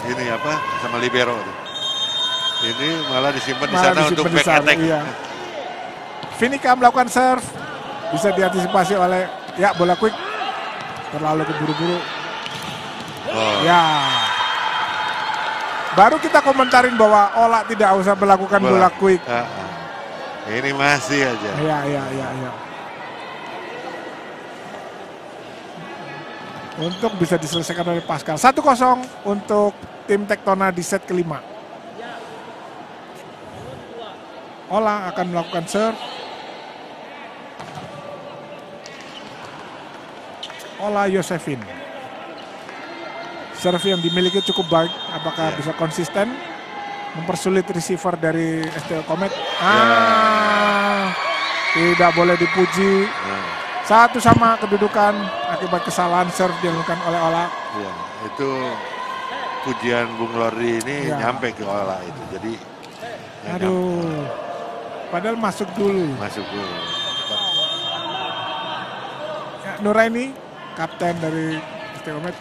ini apa sama libero. Ini malah disimpan di sana untuk back attack. Iya. Vinica melakukan serve, bisa diantisipasi oleh bola quick, terlalu keburu-buru. Ya, baru kita komentarin bahwa Ola tidak usah melakukan bola quick. Ini masih aja. Iya. Untuk bisa diselesaikan oleh Pascal. 1-0 untuk tim Tektona di set kelima. Ola akan melakukan serve. Ola Yosefin. Serve yang dimiliki cukup baik. Apakah bisa konsisten mempersulit receiver dari STO Komet? Tidak boleh dipuji. Satu sama kedudukan akibat kesalahan serve dilakukan oleh Ola. Ya, itu pujian Bung Lordi ini nyampe ke Ola itu. Jadi padahal masuk dulu. Ya, Nuraini, kapten dari STO Komet.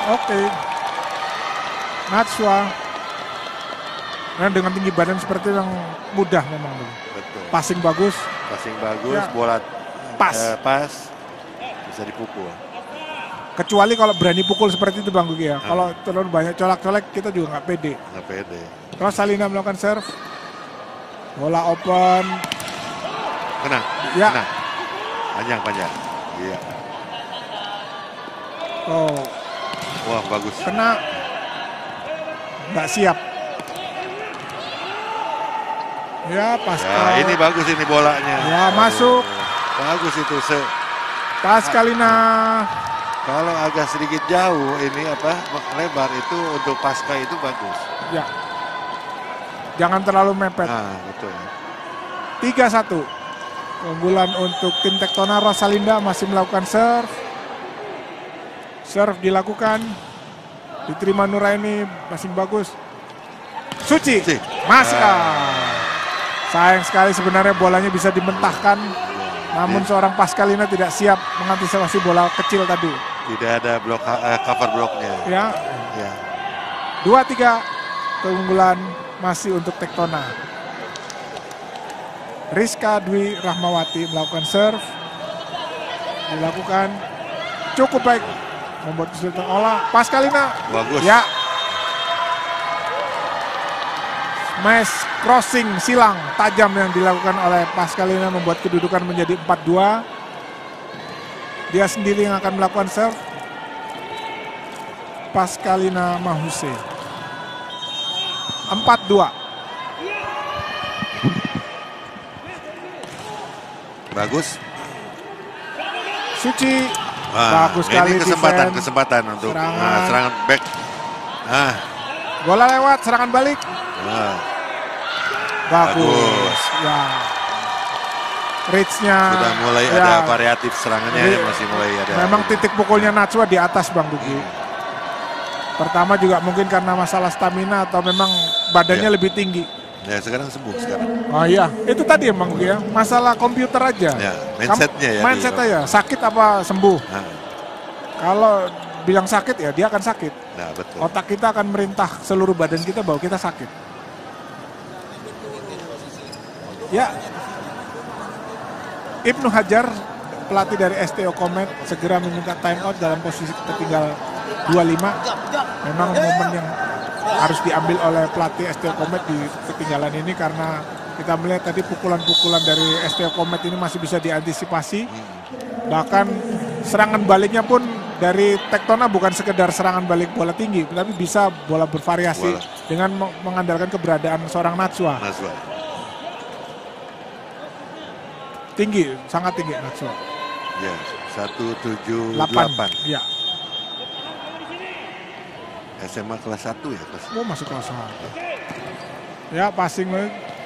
Oke. Natsua. Nah, dengan tinggi badan seperti itu yang mudah memang. Betul. Passing bagus, bola pas, bisa dipukul. Kecuali kalau berani pukul seperti itu Bang Gugi ya. Kalau terlalu banyak colak-colek kita juga nggak pede. Terus Salina melakukan serve, bola open, kena. Panjang. Iya. Wah bagus. Kena, nggak siap. Ya, Pascal. Ini bagus ini bolanya. Ya, masuk. Bagus itu. Pascalina. Kalau agak sedikit jauh ini lebar itu untuk Pascal itu bagus. Ya. Jangan terlalu mepet. Betul. 3-1. Keunggulan untuk tim Tektona. Rosalinda masih melakukan serve. Serve dilakukan. Diterima Nuraini, masih bagus. Suci. Masih. Sayang sekali sebenarnya bolanya bisa dimentahkan. Namun seorang Pascalina tidak siap mengantisipasi bola kecil tadi. Tidak ada cover blocknya. Ya. 2-3 keunggulan masih untuk Tektona. Rizka Dwi Rahmawati melakukan serve. Dilakukan cukup baik. Membuat kesulitan Ola. Pascalina. Bagus. Ya. Smash crossing silang tajam yang dilakukan oleh Pascalina membuat kedudukan menjadi 4-2. Dia sendiri yang akan melakukan serve. Pascalina Mahuse. 4-2. Bagus. Suci. Bagus sekali. Ini kesempatan untuk serangan back. Bola lewat, serangan balik. Bagus. Ya. Reach-nya sudah mulai ada variatif serangannya, masih mulai ada. Memang titik pukulnya Natsua di atas Bang Dugi. Pertama juga mungkin karena masalah stamina atau memang badannya lebih tinggi. Ya sekarang sembuh sekarang. Oh iya, itu tadi Bang Dugi ya, masalah komputer aja. Ya, mindsetnya ya. Mindset aja, sakit apa sembuh. Kalau bilang sakit ya dia akan sakit. Nah, betul. Otak kita akan merintah seluruh badan kita bahwa kita sakit. Ya, Ibnu Hajar, pelatih dari STO Komet, segera meminta time out dalam posisi tertinggal 25. Memang momen yang harus diambil oleh pelatih STO Komet di ketinggalan ini karena kita melihat tadi pukulan-pukulan dari STO Komet ini masih bisa diantisipasi. Bahkan serangan baliknya pun dari Tektona bukan sekedar serangan balik bola tinggi, tapi bisa bola bervariasi dengan mengandalkan keberadaan seorang Natsua. Tinggi, sangat tinggi Natsua. Ya, 178. Ya. SMA kelas 1 ya, kelas. Oh, masuk kelas 1. Ya, passing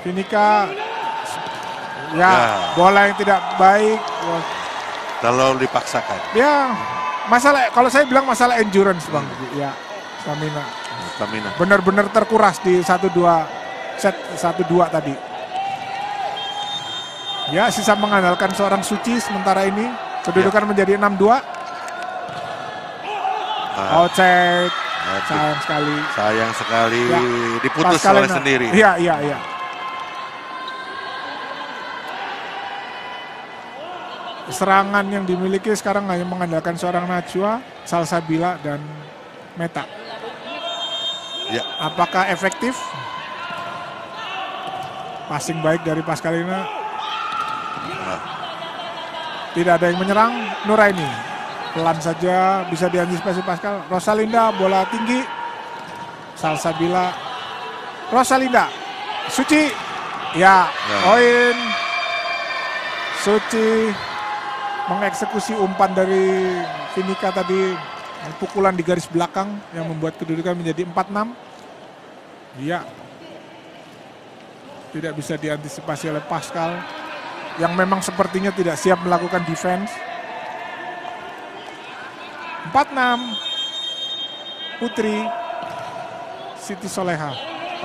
Vinica. Ya, bola yang tidak baik. Terlalu dipaksakan. Ya, masalah kalau saya bilang masalah endurance Bang. Ya, stamina. Benar-benar terkuras di 1-2 set 1-2 tadi. Ya, sisa mengandalkan seorang Suci sementara ini. Kedudukan menjadi 6-2. Outside. Sayang sekali. Sayang sekali. Ya. Diputus Pascalina oleh sendiri. Iya. Serangan yang dimiliki sekarang hanya mengandalkan seorang Najwa, Salsabila, dan Meta. Ya. Apakah efektif? Passing baik dari Pascalina. Tidak ada yang menyerang. Nuraini pelan saja, bisa diantisipasi Pascal. Rosalinda, bola tinggi. Salsabila. Rosalinda. Suci. Ya, poin. Suci mengeksekusi umpan dari Vinika tadi. Pukulan di garis belakang yang membuat kedudukan menjadi 4-6. Iya. Tidak bisa diantisipasi oleh Pascal yang memang sepertinya tidak siap melakukan defense. 4-6. Putri Siti Soleha.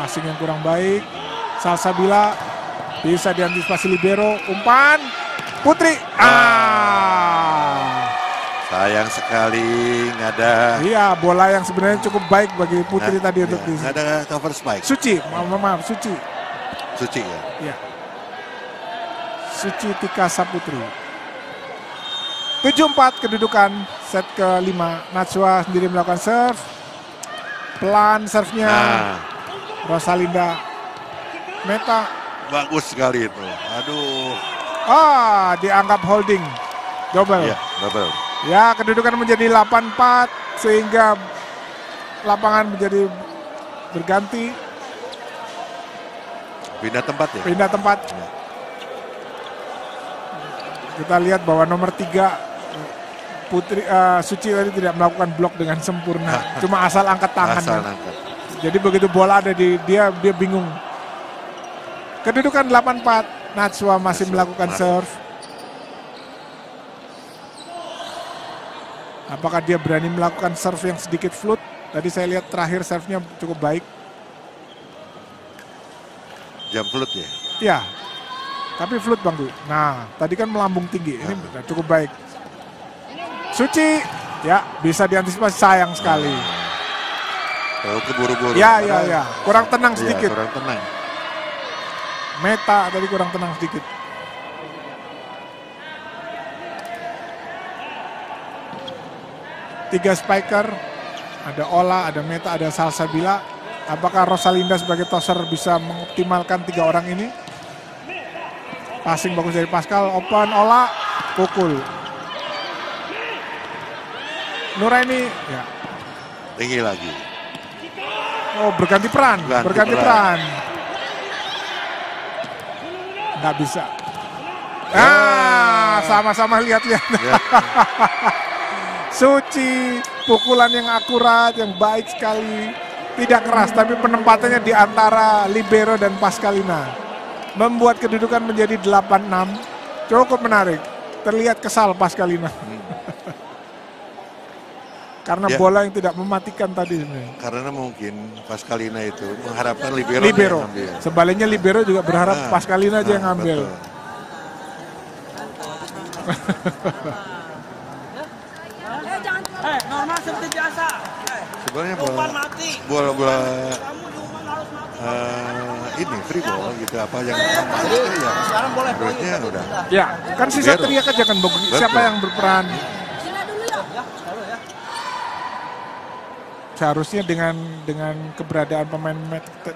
Passing yang kurang baik. Salsabila bisa diantisipasi libero. Umpan Putri. Sayang sekali nggak ada. Iya, bola yang sebenarnya cukup baik bagi Putri tadi untuk di. Nggak ada cover spike. Suci, maaf, Suci. Suci ya. Iya. Suci Tika Saputri. 7-4 kedudukan set ke-5. Najwa sendiri melakukan serve. Pelan serve-nya. Rosalinda. Meta. Bagus sekali itu. Aduh. Dianggap holding. Double. Iya, double. Ya, kedudukan menjadi 8-4 sehingga lapangan menjadi berganti. Pindah tempat ya? Pindah tempat. Ya. Kita lihat bahwa nomor 3 Putri Suci tadi tidak melakukan blok dengan sempurna. Cuma asal angkat tangan. Jadi begitu bola ada di dia bingung. Kedudukan 8-4. Najwa masih melakukan serve. Apakah dia berani melakukan serve yang sedikit float? Tadi saya lihat terakhir serve-nya cukup baik. Jam float ya? Iya. Tapi float Bang Du. Nah, tadi kan melambung tinggi. Ini cukup baik. Suci. Ya, bisa diantisipasi. Sayang sekali. Kalau keburu-buru. Ya. Kurang tenang sedikit. Ya, kurang tenang. Meta tadi kurang tenang sedikit. Tiga spiker, ada Ola, ada Meta, ada Salsabila. Apakah Rosalinda sebagai tosser bisa mengoptimalkan 3 orang ini? Passing bagus dari Pascal, open, Ola, pukul. Nuraini, ya. Tinggi lagi. Berganti peran. Nggak bisa. Sama-sama lihat-lihat. Ya. Suci, pukulan yang akurat, yang baik sekali. Tidak keras, tapi penempatannya di antara libero dan Pascalina. Membuat kedudukan menjadi 8-6. Cukup menarik. Terlihat kesal Pascalina. Karena bola yang tidak mematikan tadi. Karena mungkin Pascalina itu mengharapkan libero. Sebaliknya libero juga berharap Pascalina aja yang ngambil. Normal seperti biasa. Sebenarnya bola ini free ball gitu apa yang ya. Sekarang boleh. Harusnya udah. Ya, kan sisa teriak aja kan siapa yang berperan. Seharusnya dengan keberadaan pemain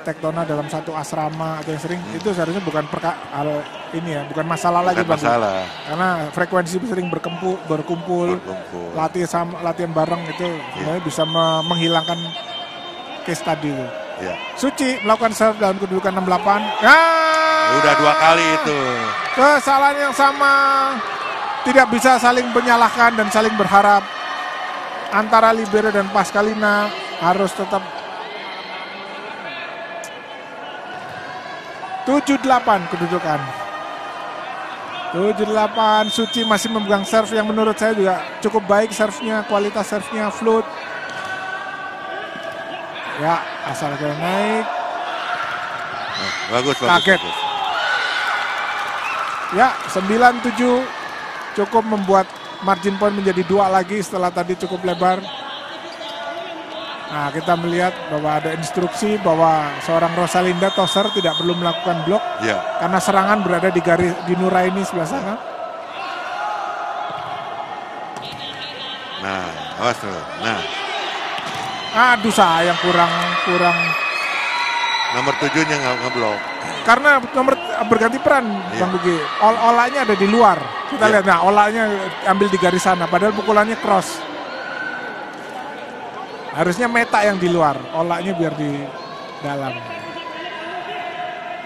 Tektona dalam satu asrama atau yang sering itu seharusnya bukan bukan masalah lagi Bang. Karena frekuensi sering berkumpul. Latihan bareng itu sebenarnya bisa menghilangkan case tadi itu. Ya. Suci melakukan serve dalam kedudukan 68. Udah 2 kali itu. Kesalahan yang sama. Tidak bisa saling menyalahkan dan saling berharap. Antara libero dan Pascalina harus tetap 7-8 kedudukan. 7-8. Suci masih memegang serve yang menurut saya juga cukup baik serve-nya, kualitas serve-nya float. Ya, asal kira naik. Bagus. Kaget. Ya, 9-7 cukup membuat margin point menjadi 2 lagi setelah tadi cukup lebar. Nah, kita melihat bahwa ada instruksi bahwa seorang Rosalinda Tosser tidak perlu melakukan blok karena serangan berada di garis di Nuraini sebelah sana. Nah, awas tuh. Nah, aduh sayang kurang nomor 7-nya nggak ngeblok. karena nomor berganti peran Bang Bugi. Olanya ada di luar. Kita lihat, nah olanya ambil di garis sana padahal pukulannya cross. Harusnya Meta yang di luar, olanya biar di dalam.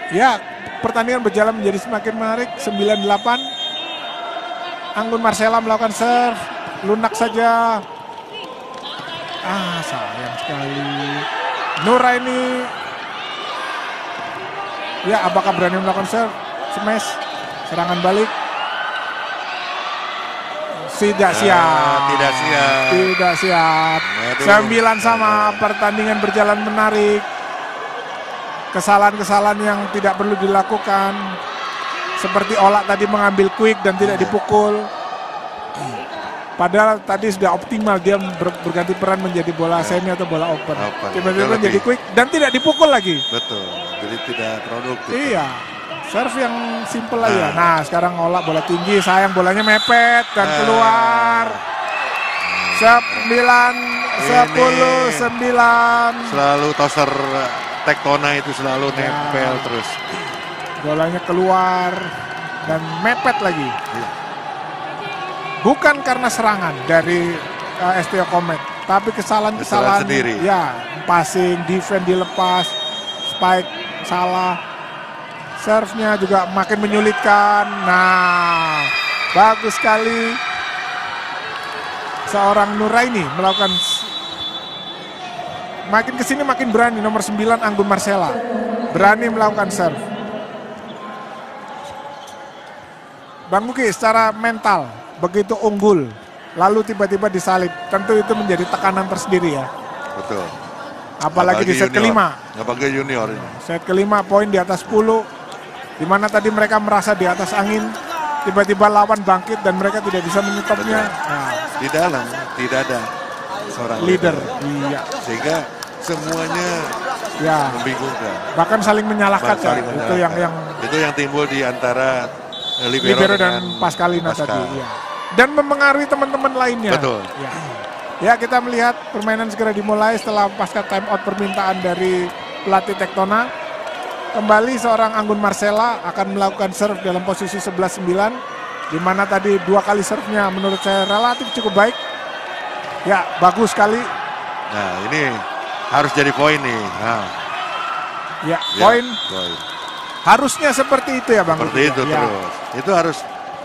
Ya, pertandingan berjalan menjadi semakin menarik. 9-8. Anggun Marcella melakukan serve, lunak saja. Sayang sekali. Nuraini. Ya, apakah berani melakukan serve? Smash, serangan balik. Tidak siap. Tidak siap. 9 sama, pertandingan berjalan menarik. Kesalahan-kesalahan yang tidak perlu dilakukan. Seperti Ola tadi mengambil quick dan tidak dipukul. Padahal tadi sudah optimal dia berganti peran menjadi bola semi atau bola open. Tiba-tiba menjadi quick dan tidak dipukul lagi. Betul. Jadi tidak produktif. Iya. Serve yang simple aja. Nah, sekarang Ola bola tinggi, sayang bolanya mepet dan keluar. 9-10-9. Selalu Tosser Tektona itu selalu nempel terus. Bolanya keluar dan mepet lagi. Bukan karena serangan dari STO Komet, tapi kesalahan sendiri. Ya, passing, defense dilepas, spike salah. Serve-nya juga makin menyulitkan. Nah, bagus sekali. Seorang Nuraini melakukan, makin kesini makin berani. Nomor 9 Anggun Marcella berani melakukan serve. Bang Muki, secara mental begitu unggul, lalu tiba-tiba disalib, tentu itu menjadi tekanan tersendiri ya. Betul. Apalagi di set kelima. Apalagi junior ini. Set kelima poin di atas 10. Di mana tadi mereka merasa di atas angin, tiba-tiba lawan bangkit dan mereka tidak bisa menyetopnya. Nah, di dalam tidak ada seorang leader. Iya. Sehingga semuanya membingungkan. Bahkan saling menyalahkan. Itu yang timbul di antara libero dan Pascalina tadi. Iya. Dan mempengaruhi teman-teman lainnya. Betul. Ya, kita melihat permainan segera dimulai setelah pasca time out permintaan dari pelatih Tektona. Kembali seorang Anggun Marcella akan melakukan serve dalam posisi 11-9. Di mana tadi 2 kali serve-nya menurut saya relatif cukup baik. Ya, bagus sekali. Nah, ini harus jadi poin nih. Nah. Ya, poin. Harusnya seperti itu ya Bang. Seperti itu terus. Itu harus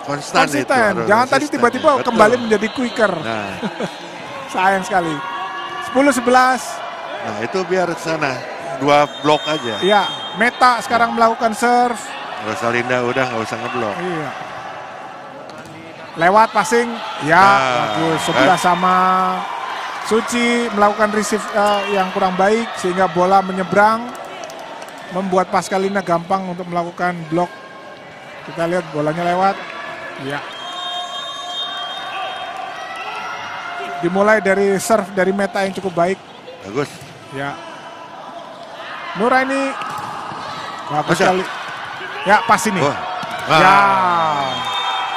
konsisten. Jangan tadi tiba-tiba kembali menjadi quicker. Nah. Sayang sekali. 10-11. Nah, itu biar sana 2 blok aja. Iya, Meta sekarang melakukan serve. Rosalinda udah nggak usah ngeblok. Iya. Lewat passing, bagus. 11 sama. Suci melakukan receive yang kurang baik sehingga bola menyeberang, membuat Pascalina gampang untuk melakukan blok. Kita lihat bolanya lewat. Iya. Dimulai dari serve dari Meta yang cukup baik. Bagus. Ya. Nuraini bagus sekali. Ya, pas ini. Ya.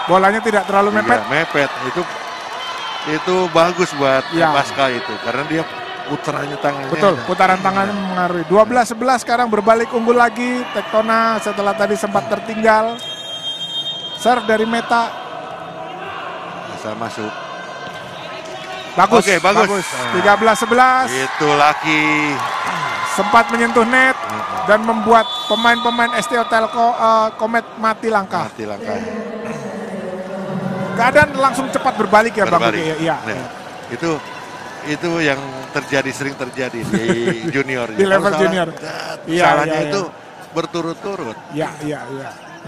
Bolanya tidak terlalu mepet. Mepet. Itu bagus buat Pascal itu karena dia putarannya tangannya. Betul, putaran tangannya mengaruhi. 12-11 sekarang berbalik unggul lagi Tektona setelah tadi sempat tertinggal. Serve dari Meta. Asal masuk. Bagus. Oke, bagus. 13-11. Itu laki. Sempat menyentuh net dan membuat pemain-pemain STO Telco Komet mati langkah. Keadaan langsung cepat berbalik ya Bang. Iya. Itu yang sering terjadi di junior. Di level junior. Salahnya itu berturut-turut. Iya.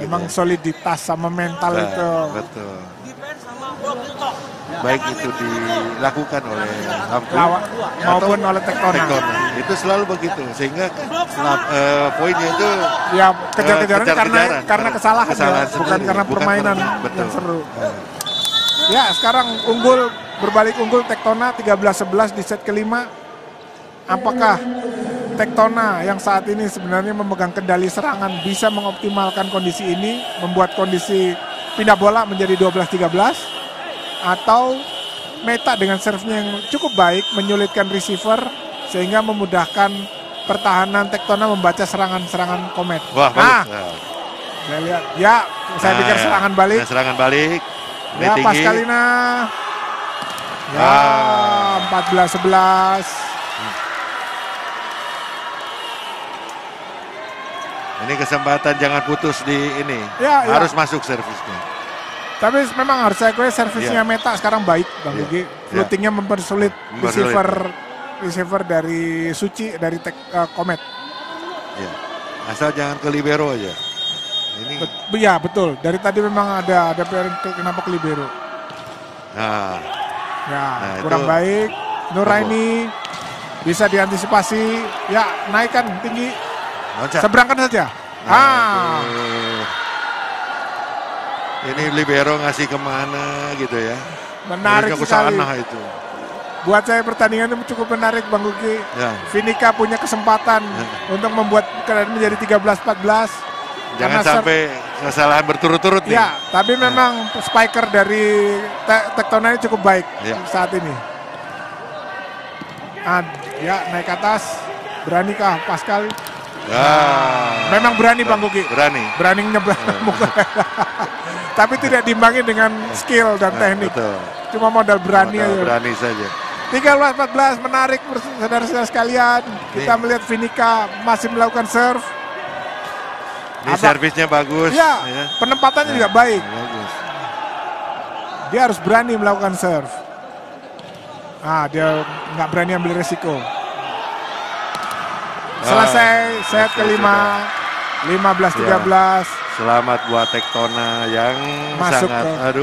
Memang soliditas sama mental itu. Betul. Baik itu dilakukan oleh lawan maupun oleh Tektona. Itu selalu begitu sehingga poinnya itu kejar-kejaran karena kesalahan ya, bukan karena permainan yang seru. Ya, sekarang berbalik unggul Tektona 13-11 di set kelima. apakah Tektona yang saat ini sebenarnya memegang kendali serangan bisa mengoptimalkan kondisi ini, membuat kondisi pindah bola menjadi 12-13, atau Meta dengan serve-nya yang cukup baik menyulitkan receiver sehingga memudahkan pertahanan Tektona membaca serangan-serangan Komet. Wah, bagus. Saya lihat, ya, saya pikir serangan balik. Serangan balik. Ya, Pascalina. Ya, 14-11. Ini kesempatan jangan putus di ini. Ya, harus masuk servisnya. Tapi memang harus saya akui servisnya Meta sekarang baik, Bang Gugi. Floatingnya mempersulit receiver dari Suci dari Komet. Ya. Asal jangan ke libero aja. Ini. Ya betul. Dari tadi memang ada kenapa ke libero. Nah, kurang baik. Nuraini bisa diantisipasi. Ya, naikkan tinggi. Seberangkan saja. Ini libero ngasih kemana gitu ya. Menarik sekali. Itu. Buat saya pertandingan itu cukup menarik, Bang Gugi. Ya. Vinica punya kesempatan untuk membuat keadaan menjadi 13-14. Jangan sampai kesalahan berturut-turut nih. Ya, tapi memang spiker dari Tektona ini cukup baik saat ini. Ya, naik ke atas. Beranikah Pascal? Memang berani, Bang Gugi. Berani nyebrang. Tapi tidak diimbangi dengan skill dan teknik. Betul. Cuma modal berani aja. Berani saja. 13-14 menarik saudara-saudara sekalian. Kita melihat Vinica masih melakukan serve. Ini servisnya bagus. Ya, penempatannya juga baik. Bagus. Dia harus berani melakukan serve. Dia nggak berani ambil resiko. Selesai set kelima, 15-13. Selamat buat Tektona yang masuk sangat